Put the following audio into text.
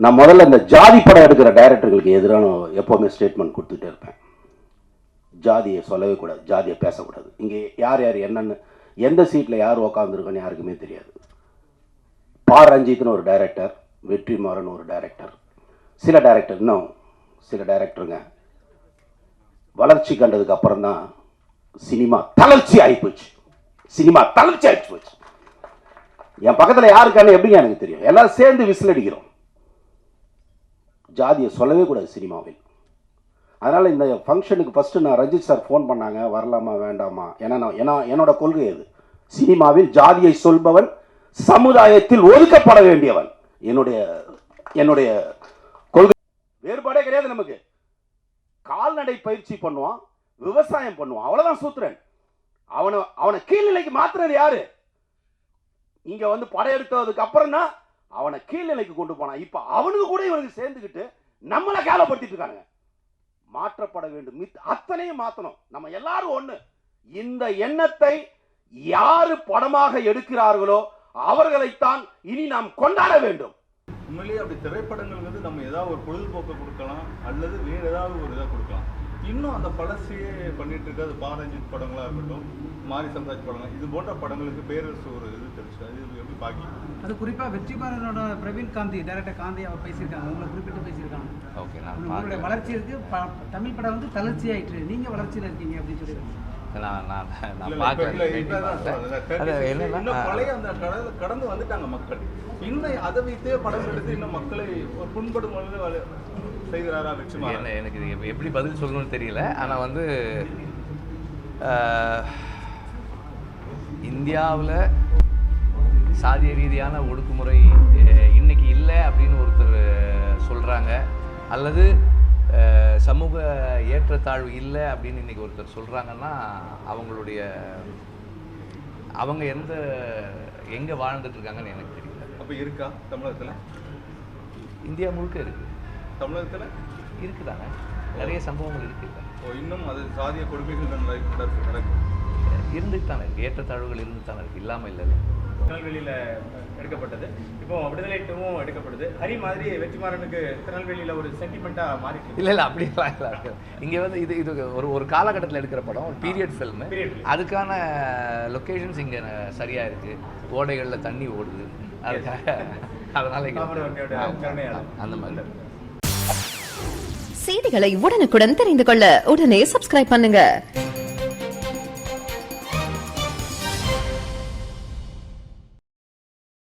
நான் முதல்ல இந்த ஜாதி படம் எடுக்கிற டைரக்டர்களுக்கு எதிரான எப்போவுமே ஸ்டேட்மெண்ட் கொடுத்துட்டே இருப்பேன். ஜாதியை சொல்லவே கூடாது, ஜாதியை பேசக்கூடாது. இங்கே யார் யார் என்னன்னு எந்த சீட்டில் யார் உக்காந்துருக்கோன்னு யாருக்குமே தெரியாது. பா ரஞ்சித்னு ஒரு டைரக்டர், வெற்றிமாறன் ஒரு டைரக்டர், சில டைரக்டர், இன்னும் சில டைரக்டருங்க வளர்ச்சி கண்டதுக்கு அப்புறம் தான் சினிமா தளர்ச்சி ஆகிப்போச்சு. சினிமா தளர்ச்சி ஆகிட்டு போச்சு. என் பக்கத்தில் யாருக்கான எப்படிங்க எனக்கு தெரியும். எல்லாரும் சேர்ந்து விசில் அடிக்கிறோம். ஜாதியை சொல்லவே கூடாது சினிமாவில். அதனால் இந்த ஃபங்க்ஷனுக்கு ஃபஸ்ட்டு நான் ரஞ்சித் சார் ஃபோன் பண்ணாங்க, வரலாமா வேண்டாமா. ஏன்னா என்னோட கொள்கை அது. சினிமாவில் ஜாதியை சொல்பவன் சமுதாயத்தில் ஒதுக்கப்பட வேண்டியவன். என்னுடைய கொள்கை வேறுபாடே கிடையாது. நமக்கு கால்நடை பயிற்சி பண்ணுவான், விவசாயம் பண்ணுவான், அவ்வளவுதான் சூத்திரன். அவனை கீழ்நிலைக்கு மாத்துறது யாரு? இங்க வந்து படையெடுத்ததுக்கு அப்புறம் தான் அவனை கீழ்நிலைக்கு கொண்டு போனான். இப்ப அவனுக்கு கூட இவனுக்கு சேர்ந்துக்கிட்டு நம்மளை கேவலப்படுத்திட்டு இருக்காங்க. மாற்றப்பட வேண்டும். அத்தனையும் மாத்தணும். நம்ம எல்லாரும் ஒண்ணு. இந்த எண்ணத்தை யாரு படமாக எடுக்கிறார்களோ அவர்களைத்தான் இனி நாம் கொண்டாட வேண்டும். உண்மையிலேயே அப்படி திரைப்படங்கள் வந்து நம்ம ஏதாவது ஒரு பொழுதுபோக்கை கொடுக்கலாம், அல்லது வேற ஏதாவது ஒரு இதாக கொடுக்கலாம். இன்னும் அந்த பழசையே பண்ணிட்டு இருக்க அது பாரஞ்சித் படங்களா இருக்கட்டும், மாரி சந்தாஜ் படங்கள், இது போன்ற படங்களுக்கு பேரரசு ஒரு இது தெரிச்சு. அது எப்படி பாக்கி அது குறிப்பாக வெற்றிமாறனோட பிரவீன் காந்தி டைரக்டர் காந்தி அவர் பேசியிருக்காங்க, உங்களை குறிப்பிட்டு பேசியிருக்காங்க. ஓகே, உங்களுடைய வளர்ச்சி இருக்கு, தமிழ் படம் வந்து தளர்ச்சி ஆயிட்டு, நீங்க வளர்ச்சியில் இருக்கீங்க அப்படின்னு சொல்லியிருக்காங்க. பழைய அந்த கடந்து வந்துட்டாங்க மக்கள். இன்னும் அதை வைத்தே படம் எடுத்து இன்னும் மக்களை ஒரு புண்படும் செய்கிறாரா வெற்றிமாறன்? எனக்கு இது எப்படி பதில் சொல்லணும்னு தெரியல. ஆனால் வந்து இந்தியாவில் சாதிய ரீதியான ஒடுக்குமுறை இன்னைக்கு இல்லை அப்படின்னு ஒருத்தர் சொல்கிறாங்க, அல்லது சமூக ஏற்றத்தாழ்வு இல்லை அப்படின்னு இன்றைக்கி ஒருத்தர் சொல்கிறாங்கன்னா அவங்க எங்கே வாழ்ந்துட்டுருக்காங்கன்னு எனக்கு தெரியல. அப்போ இருக்கா தமிழகத்தில்? இந்தியா முழுக்க இருக்குது. தமிழகத்தில் இருக்குதாங்க, நிறைய சம்பவங்கள் இருக்குது. இன்னும் அது சாதிய கொடுமைகள் நடக்கும், இருந்துட்டு தானே இருக்குது. ஏற்றத்தாழ்வுகள் இருந்துட்டு தானே இருக்குது, இல்லாமல் இல்லை. திருநெல்வேலியில் எடுக்கப்பட்டது, இப்போ விடுதலை டூவும் எடுக்கப்படுது. ஹரி மாதிரி வெற்றிமாறனுக்கு திருநெல்வேலியில் ஒரு சென்டிமெண்ட்டாக மாறிட்டு இல்லை அப்படிலாம் இல்லை. இங்கே வந்து இது ஒரு காலகட்டத்தில் எடுக்கிற படம், ஒரு பீரியட் ஃபில்மு. அதுக்கான லொக்கேஷன்ஸ் இங்கே சரியாக இருக்குது. ஓடைகளில் தண்ணி ஓடுது, அதுக்காக அதனால அந்த மாதிரி. செய்திகளை உடனுக்குடன் தெரிந்து கொள்ள உடனே சப்ஸ்கிரைப் பண்ணுங்க.